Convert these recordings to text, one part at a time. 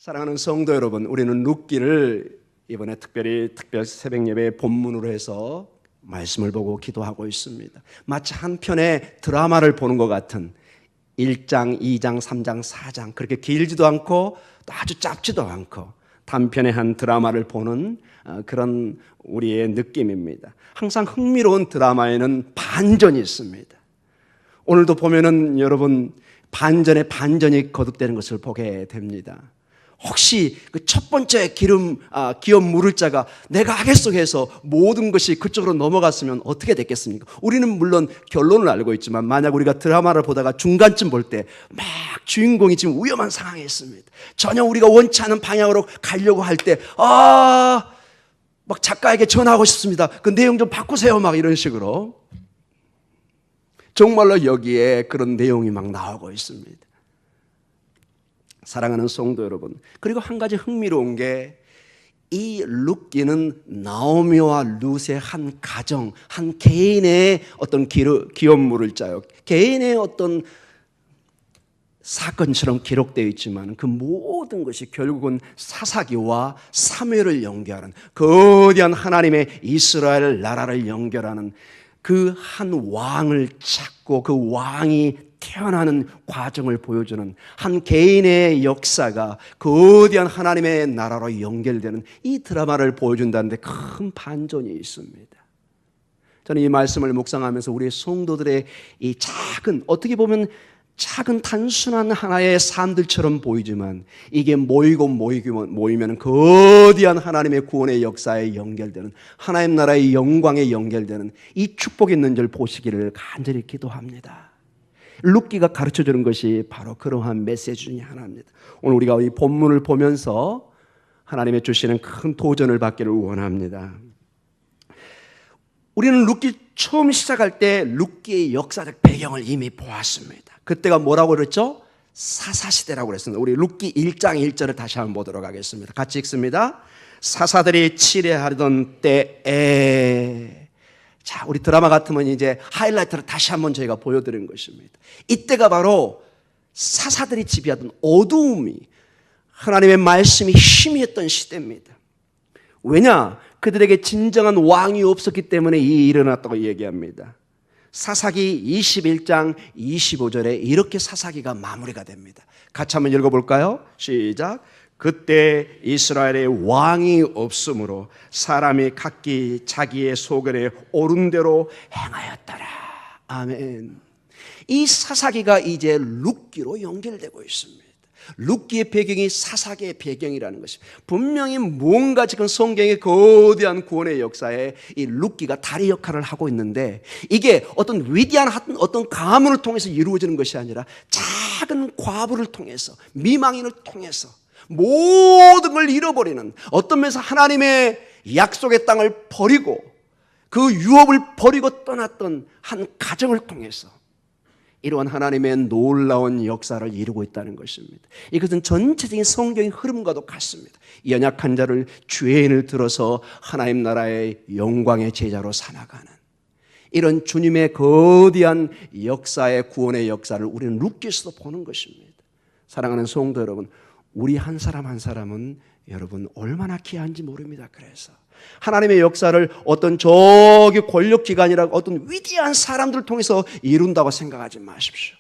사랑하는 성도 여러분, 우리는 룻기를 이번에 특별 새벽 예배 본문으로 해서 말씀을 보고 기도하고 있습니다. 마치 한 편의 드라마를 보는 것 같은 1장, 2장, 3장, 4장 그렇게 길지도 않고 또 아주 짧지도 않고 단편의 한 드라마를 보는 그런 우리의 느낌입니다. 항상 흥미로운 드라마에는 반전이 있습니다. 오늘도 보면은 여러분 반전에 반전이 거듭되는 것을 보게 됩니다. 혹시 그 첫 번째 기업 물을 자가 내가 하겠소 해서 모든 것이 그쪽으로 넘어갔으면 어떻게 됐겠습니까? 우리는 물론 결론을 알고 있지만 만약 우리가 드라마를 보다가 중간쯤 볼 때 막 주인공이 지금 위험한 상황에 있습니다. 전혀 우리가 원치 않은 방향으로 가려고 할 때 막 작가에게 전화하고 싶습니다. 그 내용 좀 바꾸세요. 막 이런 식으로 정말로 여기에 그런 내용이 막 나오고 있습니다. 사랑하는 성도 여러분, 그리고 한 가지 흥미로운 게 이 룻기는 나오미와 룻의 한 가정, 한 개인의 어떤 기업 물을 자요. 개인의 어떤 사건처럼 기록되어 있지만 그 모든 것이 결국은 사사기와 사무엘을 연결하는 거대한 하나님의 이스라엘 나라를 연결하는 그 한 왕을 찾고 그 왕이 태어나는 과정을 보여주는 한 개인의 역사가 거대한 하나님의 나라로 연결되는 이 드라마를 보여준다는데 큰 반전이 있습니다. 저는 이 말씀을 묵상하면서 우리 성도들의 이 작은, 어떻게 보면 작은 단순한 하나의 삶들처럼 보이지만 이게 모이면 거대한 하나님의 구원의 역사에 연결되는 하나님 나라의 영광에 연결되는 이 축복이 있는 줄 보시기를 간절히 기도합니다. 룻기가 가르쳐주는 것이 바로 그러한 메시지 중에 하나입니다. 오늘 우리가 이 본문을 보면서 하나님의 주시는 큰 도전을 받기를 원합니다. 우리는 룻기 처음 시작할 때 룻기의 역사적 배경을 이미 보았습니다. 그때가 뭐라고 그랬죠? 사사시대라고 그랬습니다. 우리 룻기 1장 1절을 다시 한번 보도록 하겠습니다. 같이 읽습니다. 사사들이 치레하던 때에, 자, 우리 드라마 같으면 이제 하이라이트를 다시 한번 저희가 보여드리는 것입니다. 이때가 바로 사사들이 지배하던 어두움이 하나님의 말씀이 희미했던 시대입니다. 왜냐? 그들에게 진정한 왕이 없었기 때문에 이 일이 일어났다고 얘기합니다. 사사기 21장 25절에 이렇게 사사기가 마무리가 됩니다. 같이 한번 읽어볼까요? 시작. 그때 이스라엘에 왕이 없으므로 사람이 각기 자기의 소견에 옳은 대로 행하였더라. 아멘. 이 사사기가 이제 룻기로 연결되고 있습니다. 룻기의 배경이 사사기의 배경이라는 것입니다. 분명히 뭔가 지금 성경의 거대한 구원의 역사에 이 룻기가 다리 역할을 하고 있는데 이게 어떤 위대한 어떤 가문을 통해서 이루어지는 것이 아니라 작은 과부를 통해서 미망인을 통해서 모든 걸 잃어버리는 어떤 면에서 하나님의 약속의 땅을 버리고 그 유업을 버리고 떠났던 한 가정을 통해서 이러한 하나님의 놀라운 역사를 이루고 있다는 것입니다. 이것은 전체적인 성경의 흐름과도 같습니다. 연약한 자를 죄인을 들어서 하나님 나라의 영광의 제자로 삼아가는 이런 주님의 거대한 역사의 구원의 역사를 우리는 룻기에서도 보는 것입니다. 사랑하는 성도 여러분, 우리 한 사람 한 사람은 여러분 얼마나 귀한지 모릅니다. 그래서 하나님의 역사를 어떤 저기 권력기관이라고 어떤 위대한 사람들을 통해서 이룬다고 생각하지 마십시오.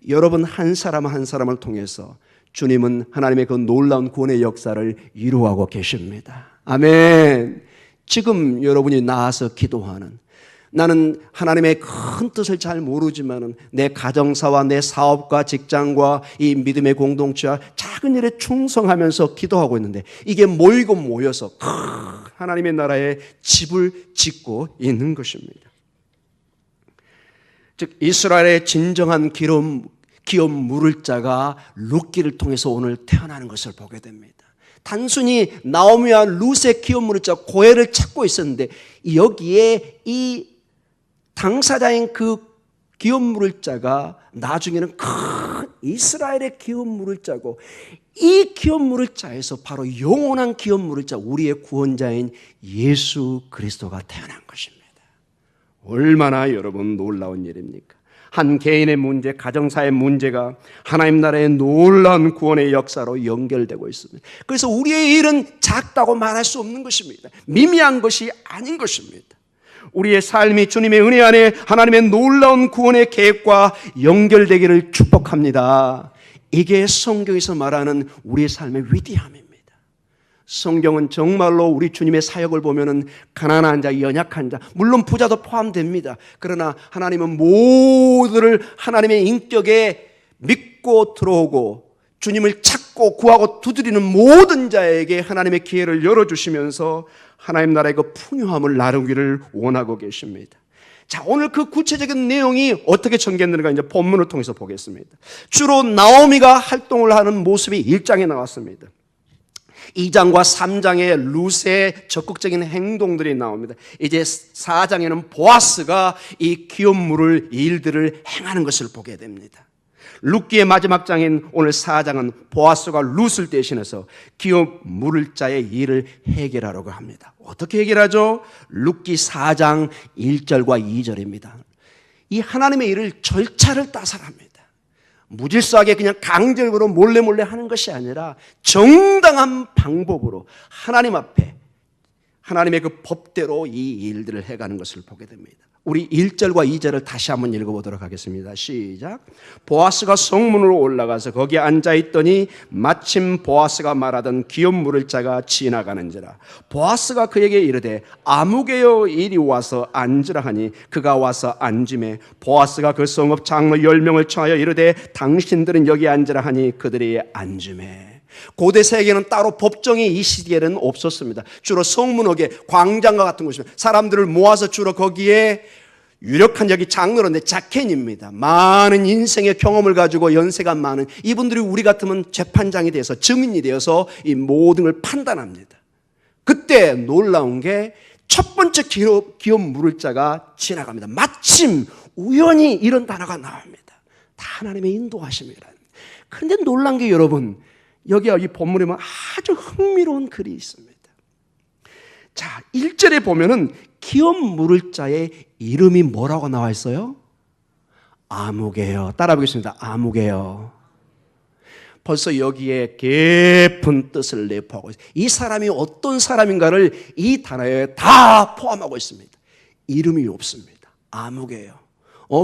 여러분 한 사람 한 사람을 통해서 주님은 하나님의 그 놀라운 구원의 역사를 이루어가고 계십니다. 아멘. 지금 여러분이 나와서 기도하는, 나는 하나님의 큰 뜻을 잘 모르지만 내 가정사와 내 사업과 직장과 이 믿음의 공동체와 작은 일에 충성하면서 기도하고 있는데 이게 모이고 모여서 하나님의 나라에 집을 짓고 있는 것입니다. 즉 이스라엘의 진정한 기업 물을 자가 룻기를 통해서 오늘 태어나는 것을 보게 됩니다. 단순히 나오미와 룻의 기업 물을 자 고해를 찾고 있었는데 여기에 이 당사자인 그 기업 물을 자가 나중에는 큰 이스라엘의 기업 물을 자고 이 기업 물을 자에서 바로 영원한 기업 물을 자 우리의 구원자인 예수 그리스도가 태어난 것입니다. 얼마나 여러분 놀라운 일입니까? 한 개인의 문제, 가정사의 문제가 하나님 나라의 놀라운 구원의 역사로 연결되고 있습니다. 그래서 우리의 일은 작다고 말할 수 없는 것입니다. 미미한 것이 아닌 것입니다. 우리의 삶이 주님의 은혜 안에 하나님의 놀라운 구원의 계획과 연결되기를 축복합니다. 이게 성경에서 말하는 우리의 삶의 위대함입니다. 성경은 정말로 우리 주님의 사역을 보면은 가난한 자, 연약한 자, 물론 부자도 포함됩니다. 그러나 하나님은 모두를 하나님의 인격에 믿고 들어오고 주님을 찾고 구하고 두드리는 모든 자에게 하나님의 기회를 열어주시면서 하나님 나라의 그 풍요함을 나누기를 원하고 계십니다. 자, 오늘 그 구체적인 내용이 어떻게 전개되는가 이제 본문을 통해서 보겠습니다. 주로 나오미가 활동을 하는 모습이 1장에 나왔습니다. 2장과 3장에 룻의 적극적인 행동들이 나옵니다. 이제 4장에는 보아스가 이 기업 물을 일들을 행하는 것을 보게 됩니다. 룻기의 마지막 장인 오늘 4장은 보아스가 룻을 대신해서 기업 물을 자의 일을 해결하려고 합니다. 어떻게 해결하죠? 룻기 4장 1절과 2절입니다. 이 하나님의 일을 절차를 따서 합니다. 무질서하게 그냥 강제적으로 몰래 하는 것이 아니라 정당한 방법으로 하나님 앞에 하나님의 그 법대로 이 일들을 해가는 것을 보게 됩니다. 우리 1절과 2절을 다시 한번 읽어보도록 하겠습니다. 시작. 보아스가 성문으로 올라가서 거기에 앉아있더니 마침 보아스가 말하던 기업 물을 자가 지나가는지라. 보아스가 그에게 이르되 아무개여 이리 와서 앉으라 하니 그가 와서 앉으매 보아스가 그 성읍 장로 10명을 청하여 이르되 당신들은 여기 앉으라 하니 그들이 앉으매. 고대 세계는 따로 법정이 이 시기에는 없었습니다. 주로 성문역에 광장과 같은 곳입니다. 사람들을 모아서 주로 거기에 유력한 여기 장로인데 자켄입니다. 많은 인생의 경험을 가지고 연세가 많은 이분들이 우리 같으면 재판장이 돼서 증인이 되어서 이 모든 걸 판단합니다. 그때 놀라운 게 첫 번째 기업 물을 자가 지나갑니다. 마침 우연히 이런 단어가 나옵니다. 다 하나님의 인도하심이라. 그런데 놀란 게 여러분, 여기 이 본문에 보면 아주 흥미로운 글이 있습니다. 자, 1절에 보면은 기업 물을 자의 이름이 뭐라고 나와 있어요? 아무개요. 따라 보겠습니다. 아무개요. 벌써 여기에 깊은 뜻을 내포하고 있어요. 이 사람이 어떤 사람인가를 이 단어에 다 포함하고 있습니다. 이름이 없습니다. 아무개요.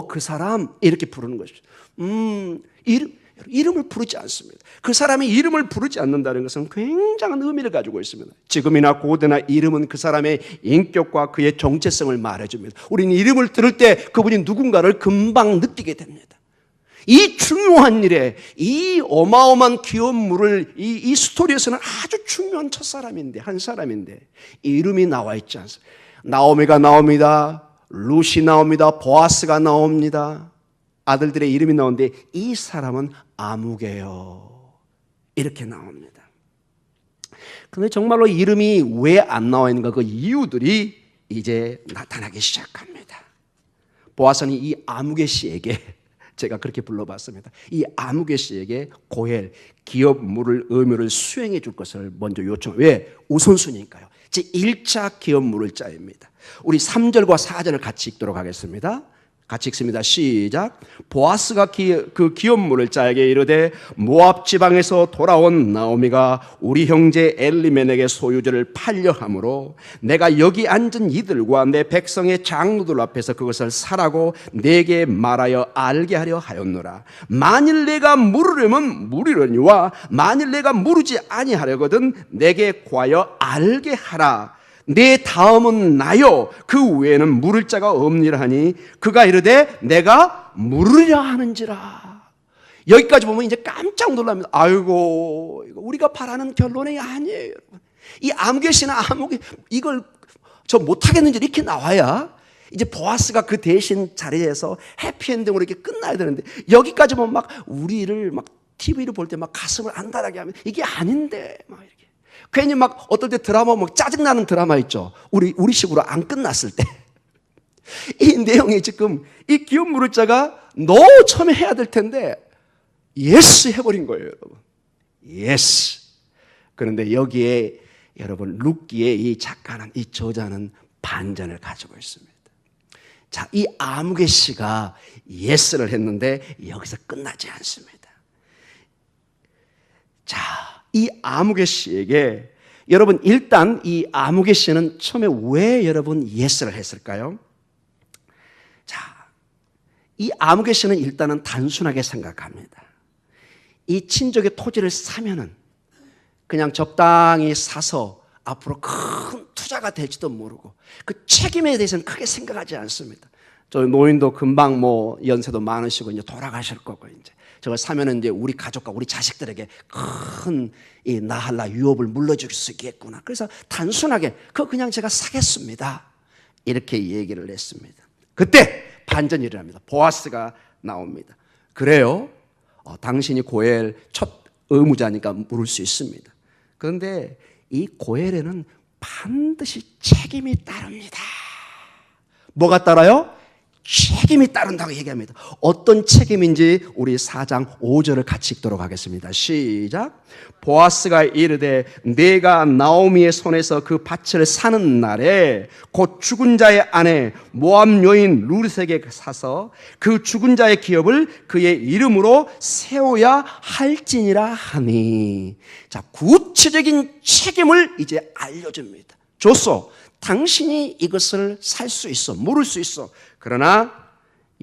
그 사람 이렇게 부르는 것이죠. 이름을 부르지 않습니다. 그 사람이 이름을 부르지 않는다는 것은 굉장한 의미를 가지고 있습니다. 지금이나 고대나 이름은 그 사람의 인격과 그의 정체성을 말해줍니다. 우리는 이름을 들을 때 그분이 누군가를 금방 느끼게 됩니다. 이 중요한 일에 이 어마어마한 기업 물을 이 스토리에서는 아주 중요한 첫사람인데 한 사람인데 이름이 나와 있지 않습니다. 나오미가 나옵니다. 룻이 나옵니다. 보아스가 나옵니다. 아들들의 이름이 나오는데 이 사람은 아무개요. 이렇게 나옵니다. 그런데 정말로 이름이 왜 안 나와 있는가 그 이유들이 이제 나타나기 시작합니다. 보아스는 이 아무개 씨에게 제가 그렇게 불러봤습니다. 이 아무개 씨에게 고엘, 기업 물을 의무를 수행해 줄 것을 먼저 요청. 왜? 우선순위니까요. 제 1차 기업 물을 자입니다. 우리 3절과 4절을 같이 읽도록 하겠습니다. 같이 읽습니다. 시작. 보아스가 그 기업 물을 자에게 이르되 모압 지방에서 돌아온 나오미가 우리 형제 엘리멜렉의 소유지를 팔려 함으로 내가 여기 앉은 이들과 내 백성의 장로들 앞에서 그것을 사라고 내게 말하여 알게 하려 하였노라. 만일 내가 물으려면 물으려니와 만일 내가 물으지 아니하려거든 내게 구하여 알게 하라. 내 다음은 나요. 그 외에는 물을 자가 없니라 하니 그가 이르되 내가 물으려 하는지라. 여기까지 보면 이제 깜짝 놀랍니다. 아이고, 이거 우리가 바라는 결론이 아니에요, 여러분. 이 아무개 씨는 아무개 이걸 저 못하겠는지 이렇게 나와야 이제 보아스가 그 대신 자리에서 해피엔딩으로 이렇게 끝나야 되는데 여기까지 보면 막 우리를 막 TV를 볼 때 막 가슴을 안달하게 하면 이게 아닌데 막 이렇게. 괜히 막 어떨 때 드라마 막 짜증나는 드라마 있죠. 우리식으로 안 끝났을 때. 이 내용이 지금 이 기업 물을 자가 너 처음에 해야 될 텐데 예스 해버린 거예요, 여러분. 예스. 그런데 여기에 여러분 룻기의 이 작가는 이 저자는 반전을 가지고 있습니다. 자, 이 아무개 씨가 예스를 했는데 여기서 끝나지 않습니다. 자, 이 아무개 씨에게 여러분 일단 이 아무개 씨는 처음에 왜 여러분 예스를 했을까요? 자, 이 아무개 씨는 일단은 단순하게 생각합니다. 이 친족의 토지를 사면은 그냥 적당히 사서 앞으로 큰 투자가 될지도 모르고 그 책임에 대해서는 크게 생각하지 않습니다. 저 노인도 금방 뭐 연세도 많으시고 이제 돌아가실 거고 이제 저걸 사면은 이제 우리 가족과 우리 자식들에게 큰 이 나할라 유업을 물려줄 수 있겠구나. 그래서 단순하게 그거 그냥 제가 사겠습니다. 이렇게 얘기를 했습니다. 그때 반전이 일어납니다. 보아스가 나옵니다. 그래요? 당신이 고엘 첫 의무자니까 물을 수 있습니다. 그런데 이 고엘에는 반드시 책임이 따릅니다. 뭐가 따라요? 책임이 따른다고 얘기합니다. 어떤 책임인지 우리 4장 5절을 같이 읽도록 하겠습니다. 시작. 보아스가 이르되 내가 나오미의 손에서 그 밭을 사는 날에 곧 죽은 자의 아내 모압 여인 룻에게 사서 그 죽은 자의 기업을 그의 이름으로 세워야 할지니라 하니. 자, 구체적인 책임을 이제 알려줍니다. 줬어. 당신이 이것을 살 수 있어, 물을 수 있어. 그러나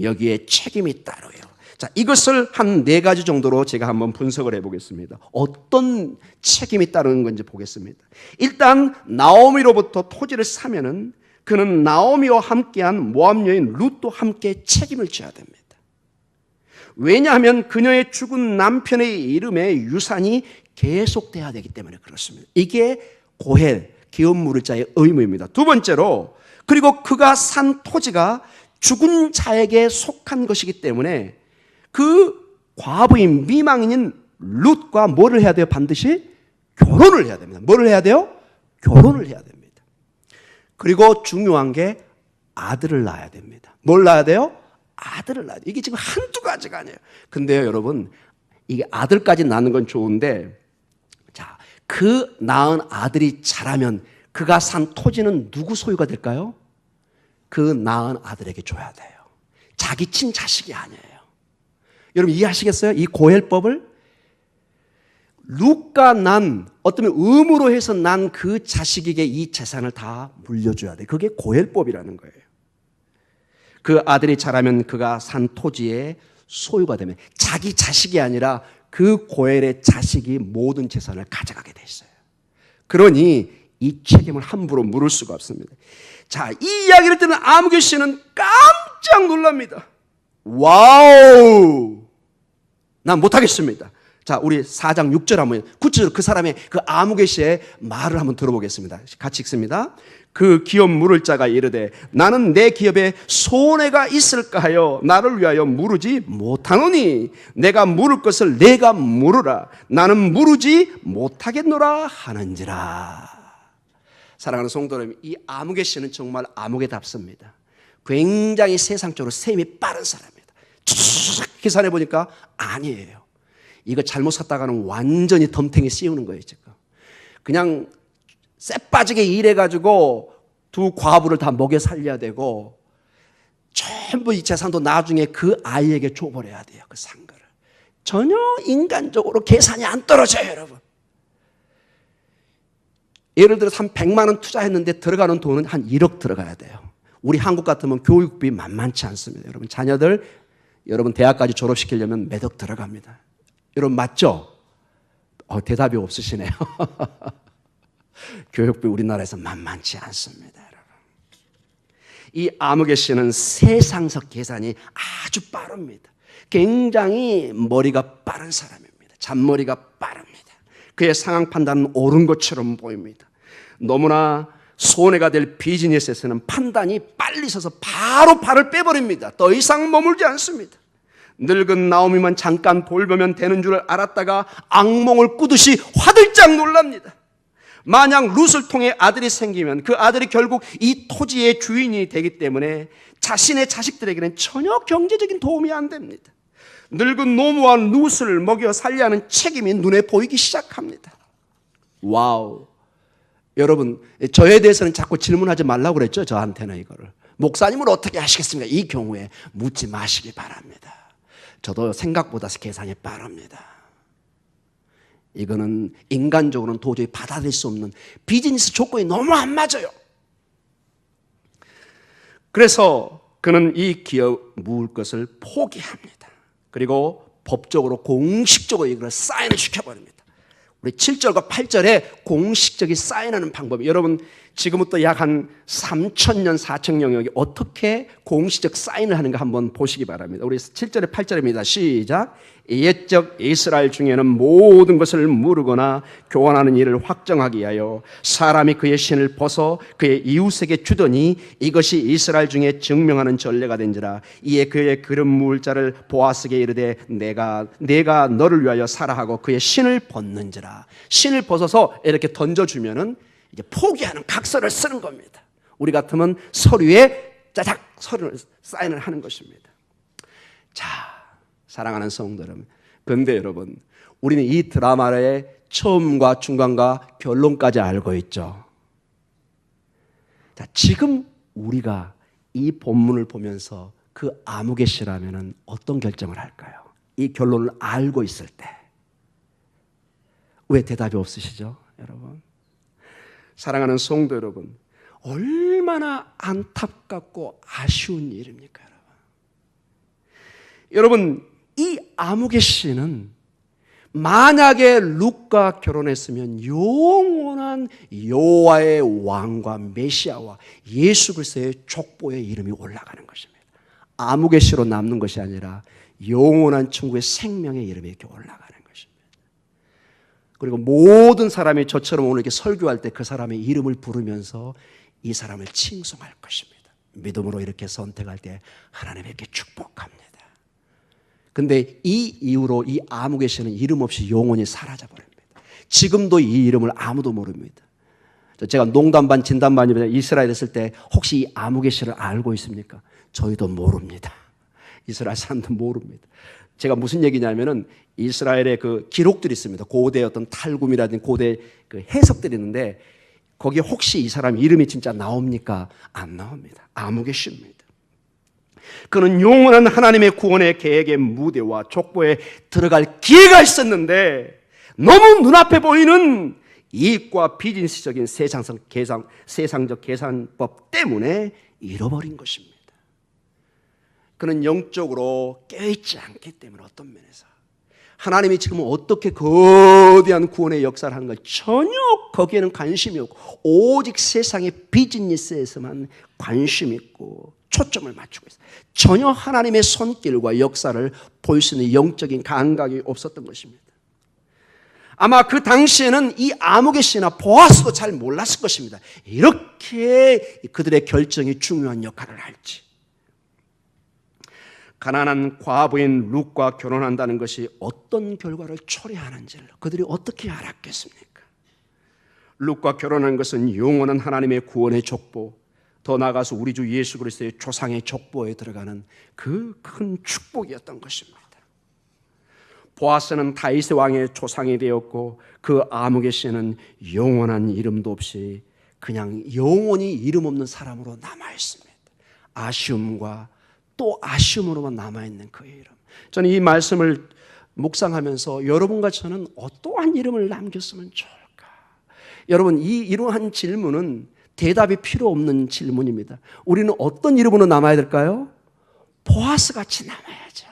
여기에 책임이 따로요. 자, 이것을 한 4가지 정도로 제가 한번 분석을 해보겠습니다. 어떤 책임이 따르는 건지 보겠습니다. 일단 나오미로부터 토지를 사면은 그는 나오미와 함께한 모압 여인 룻도 함께 책임을 져야 됩니다. 왜냐하면 그녀의 죽은 남편의 이름에 유산이 계속돼야 되기 때문에 그렇습니다. 이게 고헬, 기업 물을 자의 의무입니다. 두 번째로, 그리고 그가 산 토지가 죽은 자에게 속한 것이기 때문에 그 과부인 미망인인 룻과 뭐를 해야 돼요? 반드시 결혼을 해야 됩니다. 뭐를 해야 돼요? 결혼을 해야 됩니다. 그리고 중요한 게 아들을 낳아야 됩니다. 뭘 낳아야 돼요? 아들을 낳아야 돼요. 이게 지금 한두 가지가 아니에요. 근데요, 여러분, 이게 아들까지 낳는 건 좋은데, 자, 그 낳은 아들이 자라면 그가 산 토지는 누구 소유가 될까요? 그 낳은 아들에게 줘야 돼요. 자기 친자식이 아니에요. 여러분 이해하시겠어요? 이 고헬법을 룻가 난 어쩌면 의무로 해서 난 그 자식에게 이 재산을 다 물려줘야 돼. 그게 고헬법이라는 거예요. 그 아들이 자라면 그가 산 토지의 소유가 되면 자기 자식이 아니라 그 고헬의 자식이 모든 재산을 가져가게 돼 있어요. 그러니 이 책임을 함부로 물을 수가 없습니다. 자, 이 이야기를 듣는 아무개 씨는 깜짝 놀랍니다. 와우! 난 못하겠습니다. 자, 우리 4장 6절 한번, 구체적으로 그 사람의 그 아무개 씨의 말을 한번 들어보겠습니다. 같이 읽습니다. 그 기업 물을 자가 이르되 나는 내 기업에 손해가 있을까 하여 나를 위하여 물으지 못하노니 내가 물을 것을 내가 물으라. 나는 물으지 못하겠노라 하는지라. 사랑하는 성도 여러분, 이 아무개 씨는 정말 아무개답습니다. 굉장히 세상적으로 셈이 빠른 사람입니다. 쭉 계산해 보니까 아니에요. 이거 잘못 샀다가는 완전히 덤탱이 씌우는 거예요, 지금. 그냥 쎄 빠지게 일해가지고 두 과부를 다 먹여 살려야 되고 전부 이 재산도 나중에 그 아이에게 줘버려야 돼요, 그 산 거를. 전혀 인간적으로 계산이 안 떨어져요, 여러분. 예를 들어서 한 100만 원 투자했는데 들어가는 돈은 한 1억 들어가야 돼요. 우리 한국 같으면 교육비 만만치 않습니다. 여러분 자녀들 여러분 대학까지 졸업시키려면 몇 억 들어갑니다. 여러분 맞죠? 대답이 없으시네요. 교육비 우리나라에서 만만치 않습니다, 여러분. 이 아무개 씨는 세상적 계산이 아주 빠릅니다. 굉장히 머리가 빠른 사람입니다. 잔머리가 빠릅니다. 그의 상황 판단은 옳은 것처럼 보입니다. 너무나 손해가 될 비즈니스에서는 판단이 빨리 서서 바로 발을 빼버립니다. 더 이상 머물지 않습니다. 늙은 나오미만 잠깐 돌보면 되는 줄 알았다가 악몽을 꾸듯이 화들짝 놀랍니다. 만약 룻을 통해 아들이 생기면 그 아들이 결국 이 토지의 주인이 되기 때문에 자신의 자식들에게는 전혀 경제적인 도움이 안 됩니다. 늙은 노무와 룻을 먹여 살려야 하는 책임이 눈에 보이기 시작합니다. 와우. 여러분, 저에 대해서는 자꾸 질문하지 말라고 그랬죠, 저한테는 이거를. 목사님은 어떻게 하시겠습니까? 이 경우에 묻지 마시기 바랍니다. 저도 생각보다 계산이 빠릅니다. 이거는 인간적으로는 도저히 받아들일 수 없는 비즈니스 조건이 너무 안 맞아요. 그래서 그는 이 기업 묵을 것을 포기합니다. 그리고 법적으로 공식적으로 이걸 사인을 시켜버립니다. 우리 7절과 8절에 공식적인 사인하는 방법이, 여러분 지금부터 약 한 3,000년, 4,000년 영역이 어떻게 공식적 사인을 하는가 한번 보시기 바랍니다. 우리 7절에 8절입니다. 시작. 옛적 이스라엘 중에는 모든 것을 무르거나 교환하는 일을 확정하기 위하여 사람이 그의 신을 벗어 그의 이웃에게 주더니 이것이 이스라엘 중에 증명하는 전례가 된지라. 이에 그의 기름 무을 자를 보아스에게 이르되 내가 너를 위하여 사라 하고 그의 신을 벗는지라. 신을 벗어서 이렇게 던져주면은 이제 포기하는 각서를 쓰는 겁니다. 우리 같으면 서류에 짜작 서류를 사인을 하는 것입니다. 자, 사랑하는 성도 여러분, 그런데 여러분, 우리는 이 드라마의 처음과 중간과 결론까지 알고 있죠. 자, 지금 우리가 이 본문을 보면서 그 아무개 씨라면은 어떤 결정을 할까요? 이 결론을 알고 있을 때. 왜 대답이 없으시죠, 여러분? 사랑하는 성도 여러분, 얼마나 안타깝고 아쉬운 일입니까, 여러분? 이 아무개 씨는 만약에 룻과 결혼했으면 영원한 여호와의 왕과 메시아와 예수 그리스도의 족보에 이름이 올라가는 것입니다. 아무개 씨로 남는 것이 아니라 영원한 천국의 생명의 이름이 이렇게 올라가는 것입니다. 그리고 모든 사람이 저처럼 오늘 이렇게 설교할 때 그 사람의 이름을 부르면서 이 사람을 칭송할 것입니다. 믿음으로 이렇게 선택할 때 하나님에게 축복합니다. 근데 이 이후로 이 아무개 씨는 이름 없이 영원히 사라져 버립니다. 지금도 이 이름을 아무도 모릅니다. 제가 농담 반 진담 반이면 이스라엘에 있을 때 혹시 이 아무개 씨를 알고 있습니까? 저희도 모릅니다. 이스라엘 사람도 모릅니다. 제가 무슨 얘기냐면은 이스라엘의 그 기록들이 있습니다. 고대 어떤 탈굼이라든지 고대 그 해석들이 있는데 거기에 혹시 이 사람 이름이 진짜 나옵니까? 안 나옵니다. 아무개 씨입니다. 그는 영원한 하나님의 구원의 계획의 무대와 족보에 들어갈 기회가 있었는데 너무 눈앞에 보이는 이익과 비즈니스적인 세상적 계산법 때문에 잃어버린 것입니다. 그는 영적으로 깨어있지 않기 때문에 어떤 면에서 하나님이 지금 어떻게 거대한 구원의 역사를 하는 걸 전혀 거기에는 관심이 없고 오직 세상의 비즈니스에서만 관심 있고 초점을 맞추고 있어요. 전혀 하나님의 손길과 역사를 볼 수 있는 영적인 감각이 없었던 것입니다. 아마 그 당시에는 이 아무개 씨나 보아스도 잘 몰랐을 것입니다. 이렇게 그들의 결정이 중요한 역할을 할지. 가난한 과부인 룻과 결혼한다는 것이 어떤 결과를 초래하는지를 그들이 어떻게 알았겠습니까? 룻과 결혼한 것은 영원한 하나님의 구원의 족보, 더 나아가서 우리 주 예수 그리스도의 조상의 족보에 들어가는 그 큰 축복이었던 것입니다. 보아스는 다윗의 왕의 조상이 되었고 그 아무개 씨는 영원한 이름도 없이 그냥 영원히 이름 없는 사람으로 남아있습니다. 아쉬움과 또 아쉬움으로만 남아있는 그의 이름. 저는 이 말씀을 묵상하면서 여러분과 저는 어떠한 이름을 남겼으면 좋을까? 여러분, 이 이러한 질문은 대답이 필요 없는 질문입니다. 우리는 어떤 이름으로 남아야 될까요? 보아스 같이 남아야죠.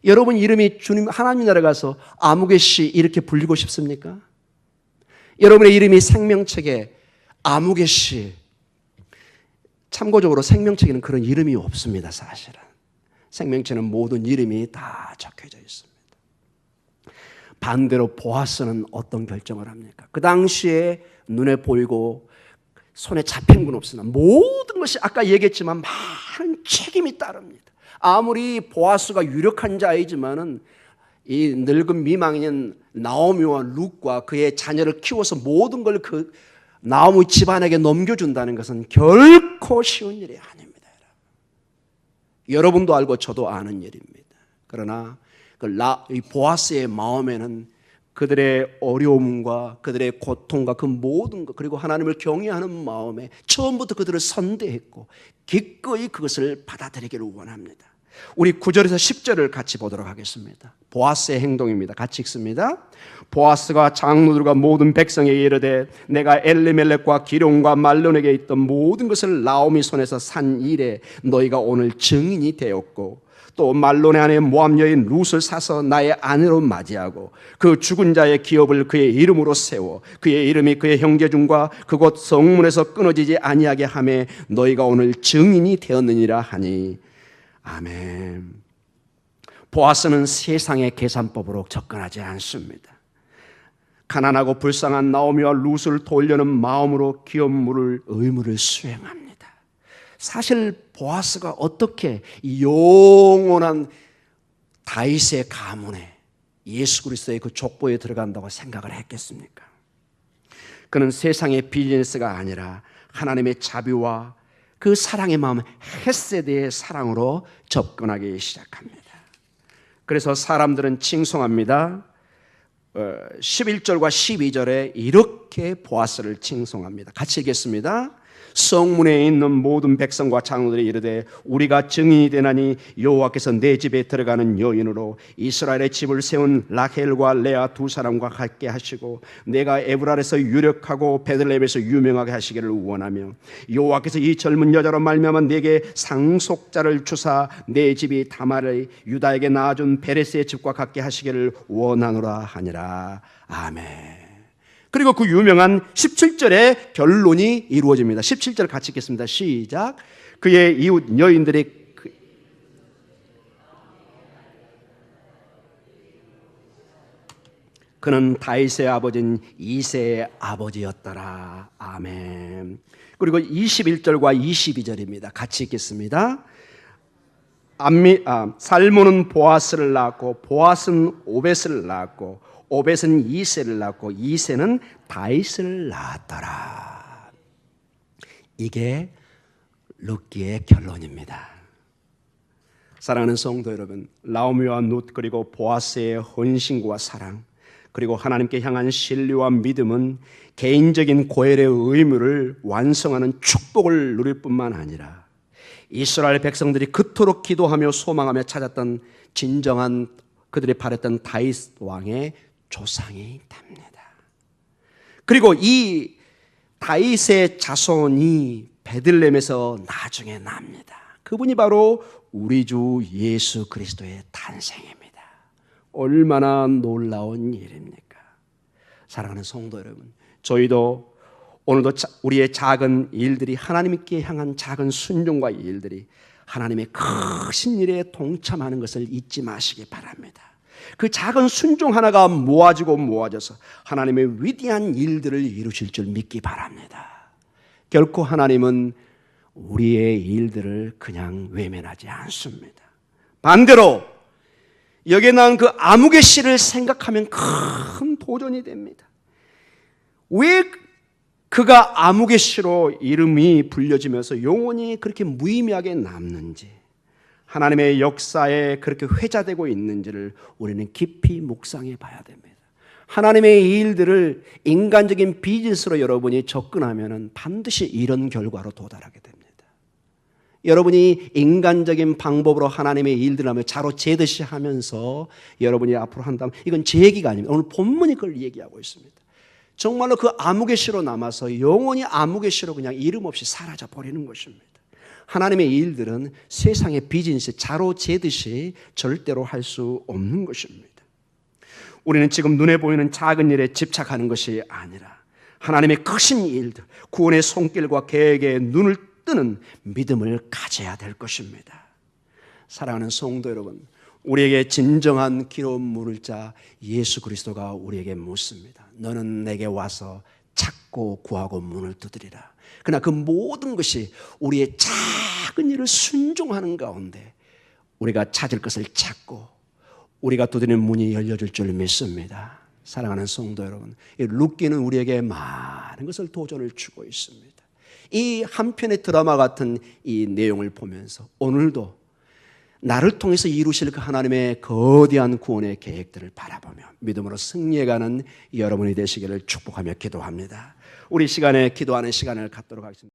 여러분 이름이 주님 하나님 나라에 가서 아무개 씨 이렇게 불리고 싶습니까? 여러분의 이름이 생명책에 아무개 씨, 참고적으로 생명책에는 그런 이름이 없습니다. 사실은 생명책에는 모든 이름이 다 적혀져 있습니다. 반대로 보아스는 어떤 결정을 합니까? 그 당시에 눈에 보이고 손에 잡힌 건 없으나 모든 것이 아까 얘기했지만 많은 책임이 따릅니다. 아무리 보아스가 유력한 자이지만은 이 늙은 미망인 나오미와 룻과 그의 자녀를 키워서 모든 걸 그 나오미 집안에게 넘겨준다는 것은 결코 쉬운 일이 아닙니다. 여러분도 알고 저도 아는 일입니다. 그러나 이 보아스의 마음에는 그들의 어려움과 그들의 고통과 그 모든 것, 그리고 하나님을 경외하는 마음에 처음부터 그들을 선대했고 기꺼이 그것을 받아들이기를 원합니다. 우리 9절에서 10절을 같이 보도록 하겠습니다. 보아스의 행동입니다. 같이 읽습니다. 보아스가 장로들과 모든 백성에게 이르되 내가 엘리멜렉과 기룡과 말론에게 있던 모든 것을 나오미 손에서 산 일에 너희가 오늘 증인이 되었고 또 말론의 아내 모압 여인 룻을 사서 나의 아내로 맞이하고 그 죽은 자의 기업을 그의 이름으로 세워 그의 이름이 그의 형제 중과 그곳 성문에서 끊어지지 아니하게 하매 너희가 오늘 증인이 되었느니라 하니 아멘. 보아스는 세상의 계산법으로 접근하지 않습니다. 가난하고 불쌍한 나오미와 룻을 돌려는 마음으로 기업 물을 의무를 수행합니다. 사실 보아스가 어떻게 영원한 다윗의 가문에 예수 그리스도의 그 족보에 들어간다고 생각을 했겠습니까? 그는 세상의 비즈니스가 아니라 하나님의 자비와 그 사랑의 마음, 헤세드의 사랑으로 접근하기 시작합니다. 그래서 사람들은 칭송합니다. 11절과 12절에 이렇게 보아스를 칭송합니다. 같이 읽겠습니다. 성문에 있는 모든 백성과 장로들이 이르되 우리가 증인이 되나니 여호와께서 내 집에 들어가는 여인으로 이스라엘의 집을 세운 라헬과 레아 두 사람과 같게 하시고 내가 에브랄에서 유력하고 베들레헴에서 유명하게 하시기를 원하며 여호와께서 이 젊은 여자로 말미암아 내게 상속자를 주사 내 집이 다말을 유다에게 낳아준 베레스의 집과 같게 하시기를 원하노라 하니라. 아멘. 그리고 그 유명한 17절의 결론이 이루어집니다. 17절 같이 읽겠습니다. 시작. 그의 이웃 여인들이 그는 다윗의 아버지인 이새의 아버지였더라. 아멘. 그리고 21절과 22절입니다. 같이 읽겠습니다. 살몬은 보아스를 낳았고 보아스는 오벳을 낳았고 오벳은 이새를 낳고 이새는 다윗을 낳았더라. 이게 룻기의 결론입니다. 사랑하는 성도 여러분, 나오미와 룻 그리고 보아스의 헌신과 사랑 그리고 하나님께 향한 신뢰와 믿음은 개인적인 고혈의 의무를 완성하는 축복을 누릴 뿐만 아니라 이스라엘 백성들이 그토록 기도하며 소망하며 찾았던 진정한 그들이 바랬던 다윗 왕의 조상이 됩니다. 그리고 이 다윗의 자손이 베들레헴에서 나중에 납니다. 그분이 바로 우리 주 예수 그리스도의 탄생입니다. 얼마나 놀라운 일입니까? 사랑하는 성도 여러분, 저희도 오늘도 우리의 작은 일들이 하나님께 향한 작은 순종과 일들이 하나님의 크신 일에 동참하는 것을 잊지 마시기 바랍니다. 그 작은 순종 하나가 모아져서 하나님의 위대한 일들을 이루실 줄 믿기 바랍니다. 결코 하나님은 우리의 일들을 그냥 외면하지 않습니다. 반대로 여기에 나온 그 아무개 씨를 생각하면 큰 도전이 됩니다. 왜 그가 아무개 씨로 이름이 불려지면서 영원히 그렇게 무의미하게 남는지, 하나님의 역사에 그렇게 회자되고 있는지를 우리는 깊이 묵상해 봐야 됩니다. 하나님의 일들을 인간적인 비즈니스로 여러분이 접근하면 반드시 이런 결과로 도달하게 됩니다. 여러분이 인간적인 방법으로 하나님의 일들을 하며 자로 재듯이 하면서 여러분이 앞으로 한다면 이건 제 얘기가 아닙니다. 오늘 본문이 그걸 얘기하고 있습니다. 정말로 그 아무개씨로 남아서 영원히 아무개씨로 그냥 이름 없이 사라져 버리는 것입니다. 하나님의 일들은 세상의 비즈니스 자로 재듯이 절대로 할 수 없는 것입니다. 우리는 지금 눈에 보이는 작은 일에 집착하는 것이 아니라 하나님의 크신 일들, 구원의 손길과 계획에 눈을 뜨는 믿음을 가져야 될 것입니다. 사랑하는 성도 여러분, 우리에게 진정한 기름 물을 자 예수 그리스도가 우리에게 묻습니다. 너는 내게 와서 찾고 구하고 문을 두드리라. 그러나 그 모든 것이 우리의 작은 일을 순종하는 가운데 우리가 찾을 것을 찾고 우리가 두드리는 문이 열려줄 줄 믿습니다. 사랑하는 성도 여러분, 이 룻기는 우리에게 많은 것을 도전을 주고 있습니다. 이 한편의 드라마 같은 이 내용을 보면서 오늘도 나를 통해서 이루실 그 하나님의 거대한 구원의 계획들을 바라보며 믿음으로 승리해가는 여러분이 되시기를 축복하며 기도합니다. 우리 시간에 기도하는 시간을 갖도록 하겠습니다.